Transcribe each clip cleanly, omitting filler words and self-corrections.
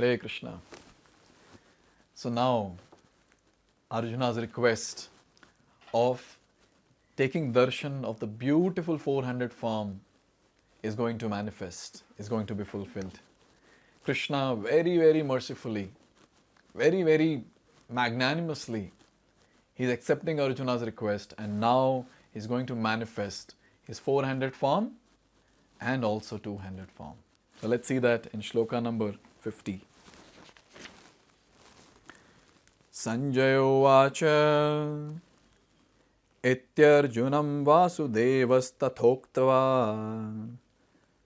Hare Krishna. So now Arjuna's request of taking darshan of the beautiful 400 form is going to manifest, is going to be fulfilled. Kṛṣṇa very, very mercifully, very, very magnanimously, he is accepting Arjuna's request, and now he is going to manifest his 400 form and also 200 form. So let's see that in Shloka number 50. Sañjaya uvāca arjunaṁ vāsudevas tathoktvā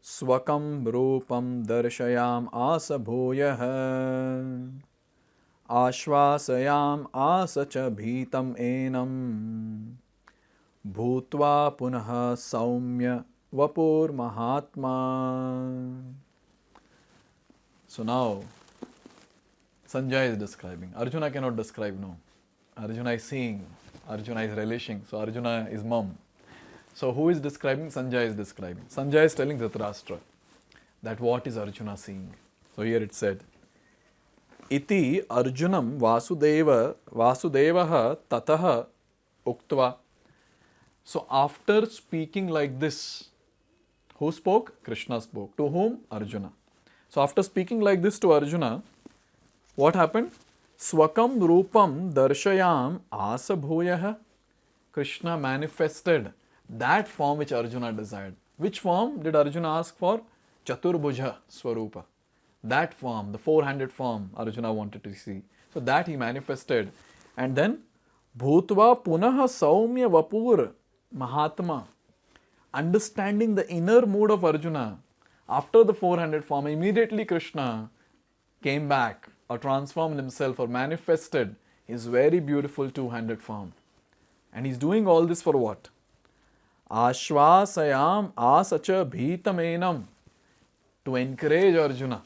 svakaṁ rūpaṁ darśayām bhūyaḥ āśvāsayām bhītam enaṁ bhūtvā punaḥ saumya-vapur mahātmā. So now Sañjaya is describing. Arjuna cannot describe, no. Arjuna is seeing, Arjuna is relishing, so Arjuna is mum. So who is describing? Sañjaya is describing. Sañjaya is telling Dhṛtarāṣṭra that what is Arjuna seeing. So here it said, Iti arjunaṁ vāsudevah tathoktvā. So after speaking like this, who spoke? Kṛṣṇa spoke. To whom? Arjuna. So after speaking like this to Arjuna, what happened? Svakaṁ rūpaṁ darśayām bhūyaḥ. Kṛṣṇa manifested that form which Arjuna desired. Which form did Arjuna ask for? Chaturbhuja swarupa. That form, the 400 form Arjuna wanted to see. So that he manifested. And then bhūtvā punaḥ saumya-vapur mahātmā. Understanding the inner mood of Arjuna, after the 400 form, immediately Kṛṣṇa came back or transformed himself or manifested his very beautiful 200 form. And he's doing all this for what? āśvāsayām bhītam enaṁ. To encourage Arjuna.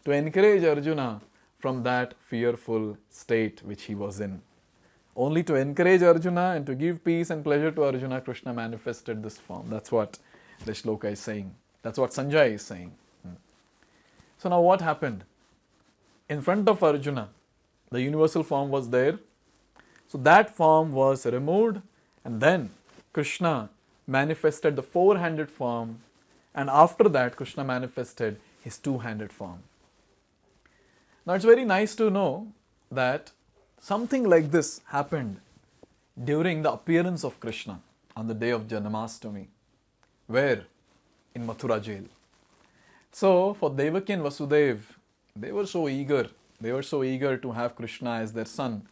To encourage Arjuna from that fearful state which he was in. Only to encourage Arjuna and to give peace and pleasure to Arjuna, Kṛṣṇa manifested this form. That's what the Shloka is saying. That's what Sañjaya is saying. So now what happened? In front of Arjuna, the universal form was there. So that form was removed, and then Kṛṣṇa manifested the 400 form, and after that Kṛṣṇa manifested his 200 form. Now it's very nice to know that something like this happened during the appearance of Kṛṣṇa on the day of Janmashtami. Where? In Mathura jail. So for Devaki and Vasudeva, they were so eager. They were so eager to have Kṛṣṇa as their son.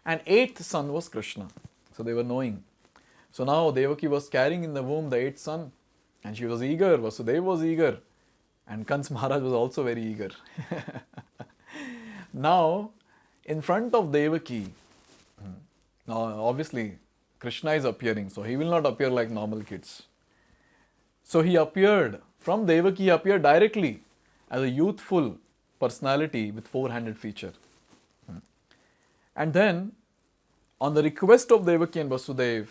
And eighth son was Kṛṣṇa. So they were knowing. So now Devaki was carrying in the womb the eighth son. And she was eager. Vasudeva was eager. And Kans Maharaj was also very eager. Now, in front of Devaki, now obviously Kṛṣṇa is appearing. So he will not appear like normal kids. So he appeared, from Devaki he appeared directly as a youthful personality with 400 feature. And then, on the request of Devaki and Vasudeva,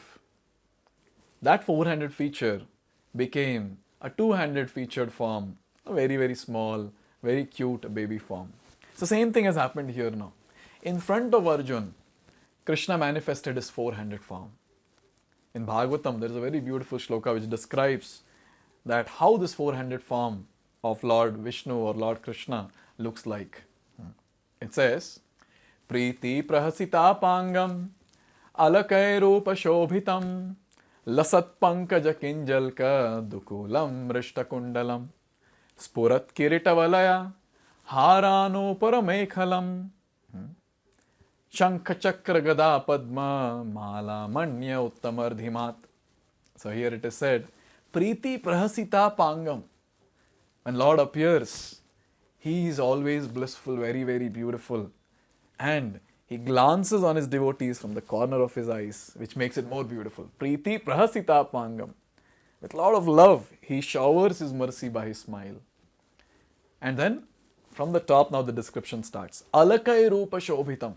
that 400 feature became a 200 featured form, a very, very small, very cute baby form. So same thing has happened here now. In front of Arjuna, Kṛṣṇa manifested his 400 form. In Bhagavatam, there is a very beautiful Shloka which describes that how this 400 form of Lord Vishnu or Lord Kṛṣṇa looks like. It says, Priti prahasita pangam alakai rūpa shobhitam lasat pankaja kinjalka dukulam rishta kundalam spurat kirita valaya harano paramekhalam shankha chakra gada padma mala manya uttamardhimat. So here it is said, Priti prahasita pangam. When Lord appears, he is always blissful, very, very beautiful. And he glances on his devotees from the corner of his eyes, which makes it more beautiful. Priti prahasita pangam. With a lot of love, he showers his mercy by his smile. And then, from the top now the description starts. Alakai rūpa shobhitam.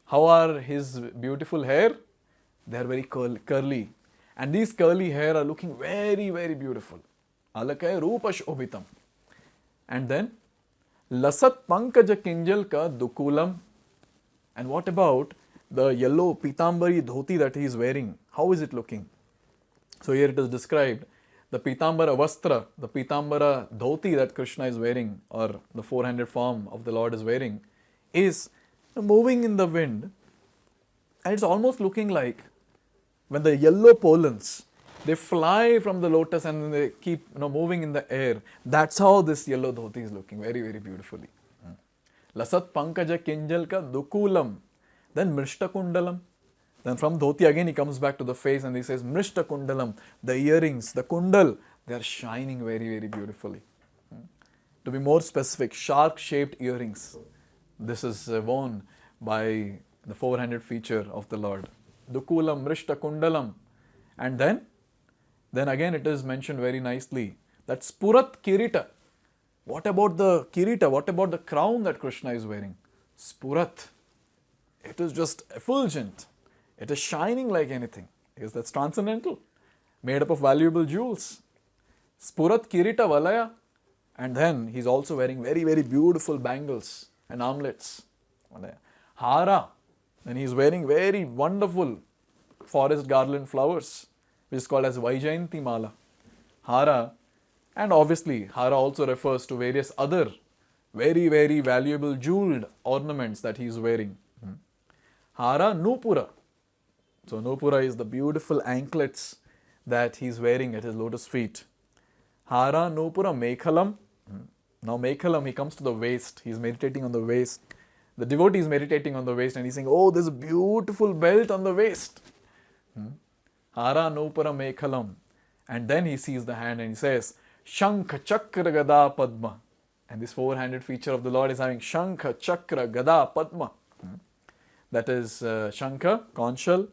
How are his beautiful hair? They are very curly. And these curly hair are looking very, very beautiful. Alakai rūpa shobhitam. And then, Lasat pankaja kinjalka dukulam. And what about the yellow pitambari dhoti that he is wearing? How is it looking? So here it is described, the pitambara vastra, the pitambara dhoti that Kṛṣṇa is wearing, or the four-handed form of the Lord is wearing, is moving in the wind, and it's almost looking like when the yellow pollens, they fly from the lotus and they keep moving in the air. That's how this yellow dhoti is looking, very, very beautifully. Lasat pankaja kinjalka dukulam. Then mrishta kundalam. Then from dhoti again he comes back to the face and he says mrishta kundalam. The earrings, the kundal, they are shining very, very beautifully. To be more specific, shark-shaped earrings. This is worn by the four-handed feature of the Lord. Dukulam, mrishta kundalam. And then again it is mentioned very nicely that spurat kirita. What about the kirita? What about the crown that Kṛṣṇa is wearing? Spurat. It is just effulgent. It is shining like anything. Because that's transcendental. Made up of valuable jewels. Spurat kirita valaya. And then he's also wearing very, very beautiful bangles and armlets. Hara. Then he's wearing very wonderful forest garland flowers, which is called as Vaijayanti Mala. Hara. And obviously, hara also refers to various other very, very valuable jeweled ornaments that he is wearing. Hara nupura. So nupura is the beautiful anklets that he is wearing at his lotus feet. Hara nupura mekhalam. Now mekhalam, he comes to the waist. He is meditating on the waist. The devotee is meditating on the waist and he's saying, oh, there's a beautiful belt on the waist. Hara nupura mekhalam. And then he sees the hand and he says, Shankha Chakra Gada Padma. And this four-handed feature of the Lord is having Shankha Chakra Gada Padma. That is Shankha, conch shell,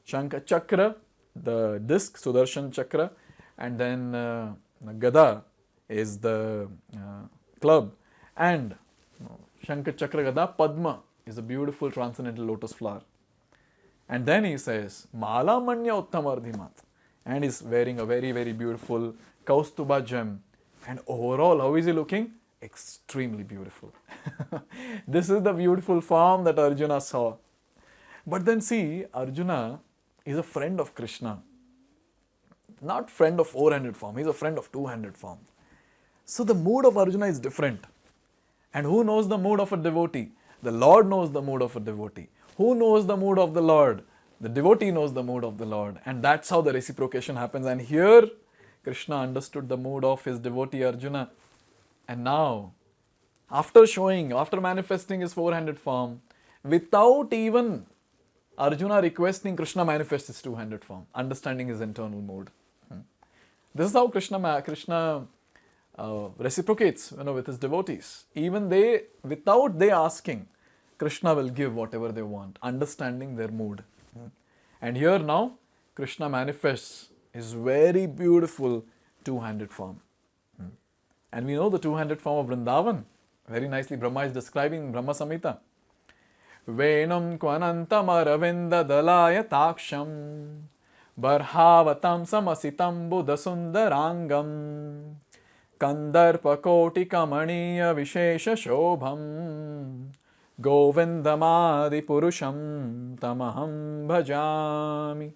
Shankha Chakra, the disc, Sudarshan Chakra, and then Gada is the club, and Shankha Chakra Gada Padma is a beautiful transcendental lotus flower. And then he says, Mala Manya Uttamardhimat, and is wearing a very, very beautiful Kaustuba gem. And overall, how is he looking? Extremely beautiful. This is the beautiful form that Arjuna saw. But then see, Arjuna is a friend of Kṛṣṇa. Not friend of four-handed form, he is a friend of two-handed form. So the mood of Arjuna is different. And who knows the mood of a devotee? The Lord knows the mood of a devotee. Who knows the mood of the Lord? The devotee knows the mood of the Lord. And that's how the reciprocation happens. And here, Kṛṣṇa understood the mood of his devotee Arjuna. And now, after manifesting his four-handed form, without even Arjuna requesting, Kṛṣṇa manifests his two-handed form, understanding his internal mood. This is how Kṛṣṇa reciprocates with his devotees. Even without they asking, Kṛṣṇa will give whatever they want, understanding their mood. And here now, Kṛṣṇa manifests his very beautiful two-handed form. And we know the two-handed form of Vrindavan. Very nicely Brahma is describing in Brahma Samhita. Venam kvanantam aravinda dalaya taksham barhavatam samasitam buddhasundarangam kandarpa koti kamaniya vishesha shobham govindamadi purusham tamaham bhajami.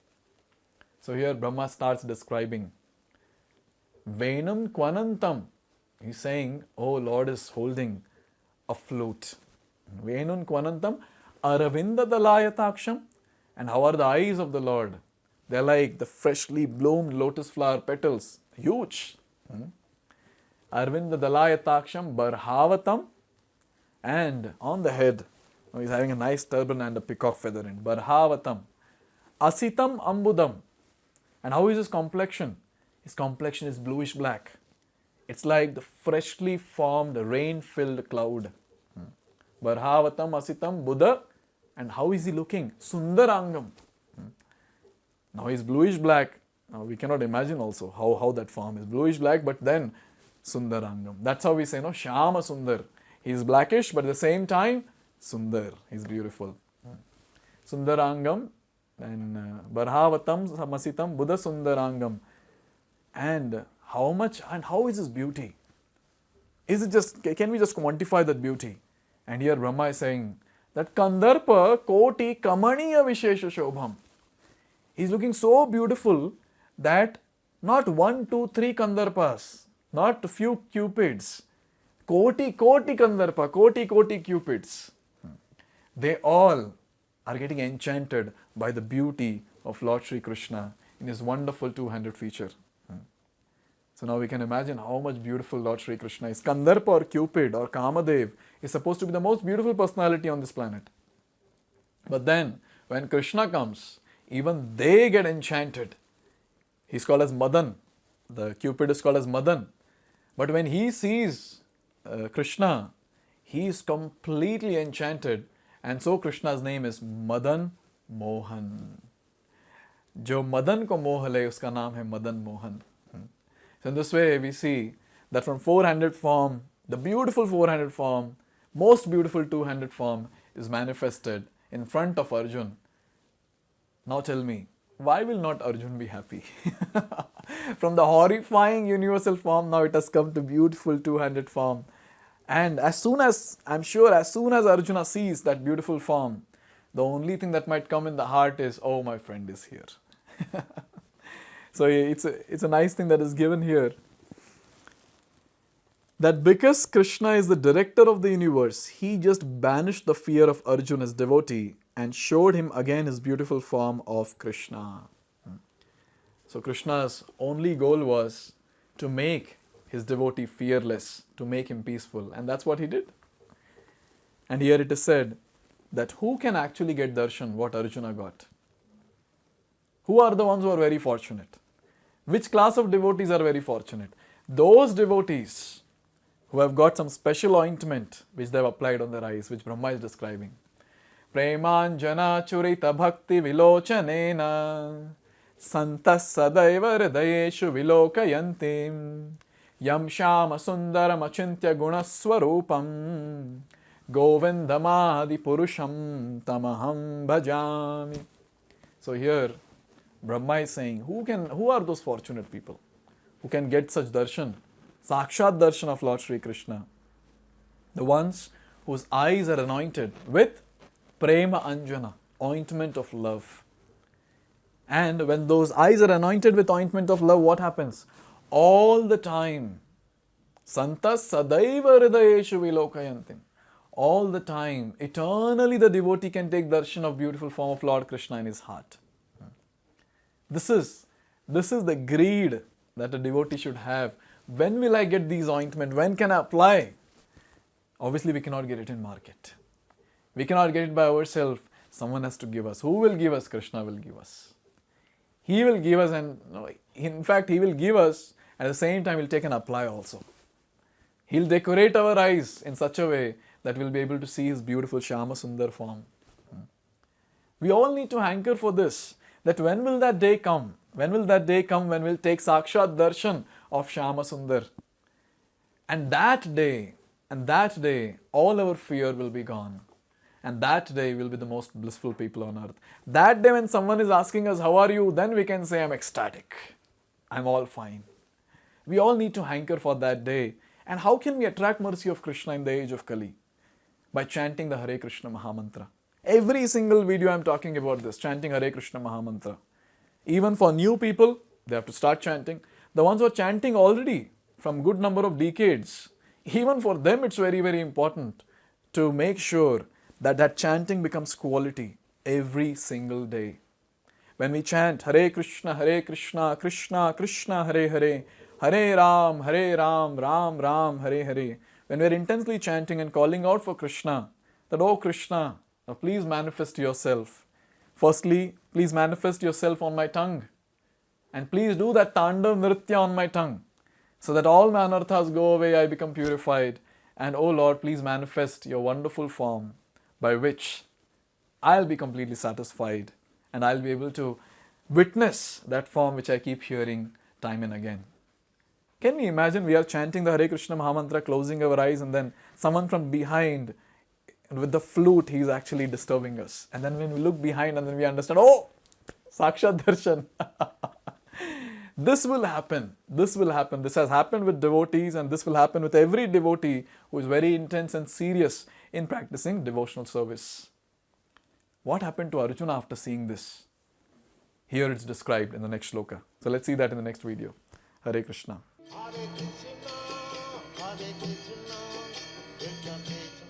So here Brahma starts describing Venam kvanantam. He's saying, oh, Lord is holding a flute. Venun kvanantam aravinda dalayataksham. And how are the eyes of the Lord? They're like the freshly bloomed lotus flower petals. Huge. Arvinda dalayataksham barhavatam. And on the head, he's having a nice turban and a peacock feather in. Barhavatam. Asitam ambudam. And how is his complexion? His complexion is bluish black. It's like the freshly formed rain-filled cloud. Barhavatam asitam Buddha. And how is he looking? Sundarangam. Now he's bluish black. Now we cannot imagine also how that form is. Bluish black, but then Sundarangam. That's how we say, no, Shyama Sundar. He's blackish, but at the same time, Sundar. He's beautiful. Sundarangam. And Barhavatam samasitam Buddha Sundarangam. And how much and how is his beauty? Is it just, can we just quantify that beauty? And here Brahma is saying that Kandarpa Koti Kamaniya Vishesha Shobham. He's looking so beautiful that not 1, 2, 3 Kandarpas, not a few cupids, Koti Kandarpa, Koti cupids, they all are getting enchanted by the beauty of Lord Sri Kṛṣṇa in his wonderful two-handed feature. So now we can imagine how much beautiful Lord Sri Kṛṣṇa is. Kandarpa or Cupid or Kamadev is supposed to be the most beautiful personality on this planet. But then when Kṛṣṇa comes, even they get enchanted. He's called as Madan. The Cupid is called as Madan. But when he sees Kṛṣṇa, he is completely enchanted. And so Kṛṣṇa's name is Madan Mohan. Jo Madan ko moh le, uska naam hai Madan Mohan. So in this way we see that from four-handed form, the beautiful four-handed form, most beautiful two-handed form is manifested in front of Arjuna. Now tell me, why will not Arjuna be happy? From the horrifying universal form, now it has come to beautiful two-handed form. And as soon as Arjuna sees that beautiful form, the only thing that might come in the heart is, oh, my friend is here. So it's a nice thing that is given here. That because Kṛṣṇa is the director of the universe, he just banished the fear of Arjuna's devotee and showed him again his beautiful form of Kṛṣṇa. So Kṛṣṇa's only goal was to make his devotee fearless, to make him peaceful, and that's what he did. And here it is said that who can actually get darshan what Arjuna got? Who are the ones who are very fortunate? Which class of devotees are very fortunate? Those devotees who have got some special ointment which they have applied on their eyes, which Brahma is describing. Premanjana churita bhakti vilochanena santas sadaiva hridayeshu vilokayantim yam shama sundaram achintya gunaswarupam govindamadi purusham tamaham bhajami. So here Brahma is saying, who are those fortunate people who can get such darshan, sakshat darshan of Lord Sri Kṛṣṇa? The ones whose eyes are anointed with prema anjana, ointment of love. And when those eyes are anointed with ointment of love, what happens? All the time, santas sadaiva hridayeshu vilokayantim. All the time, eternally the devotee can take darshan of beautiful form of Lord Kṛṣṇa in his heart. This is the greed that a devotee should have. When will I get these ointment? When can I apply? Obviously, we cannot get it in market. We cannot get it by ourselves. Someone has to give us. Who will give us? Kṛṣṇa will give us. He will give us, and in fact, he will give us, at the same time, he'll take and apply also. He'll decorate our eyes in such a way that we'll be able to see his beautiful Shyama Sundar form. We all need to hanker for this. That when will that day come? When will that day come when we'll take Sakshat Darshan of Shyama Sundar? And that day, all our fear will be gone. And that day we'll be the most blissful people on earth. That day when someone is asking us, how are you? Then we can say, I'm ecstatic. I'm all fine. We all need to hanker for that day. And how can we attract mercy of Kṛṣṇa in the age of Kali? By chanting the Hare Krishna Mahamantra. Every single video I'm talking about this, chanting Hare Krishna Mahamantra. Even for new people, they have to start chanting. The ones who are chanting already from good number of decades, even for them it's very, very important to make sure that that chanting becomes quality every single day. When we chant Hare Krishna, Krishna Krishna, Hare Hare, Hare Ram, Ram Ram, Hare Hare. When we are intensely chanting and calling out for Kṛṣṇa, that, oh Kṛṣṇa, now please manifest yourself. Firstly, please manifest yourself on my tongue. And please do that Tandav Nritya on my tongue. So that all my anarthas go away, I become purified. And oh Lord, please manifest your wonderful form by which I'll be completely satisfied. And I'll be able to witness that form which I keep hearing time and again. Can we imagine we are chanting the Hare Krishna Mahamantra, closing our eyes, and then someone from behind with the flute, he is actually disturbing us. And then when we look behind and then we understand, oh, Sakshat Darshan. This will happen. This will happen. This has happened with devotees, and this will happen with every devotee who is very intense and serious in practicing devotional service. What happened to Arjuna after seeing this? Here it's described in the next shloka. So let's see that in the next video. Hare Krishna. Hare Krishna, Hare Krishna, Krishna Krishna.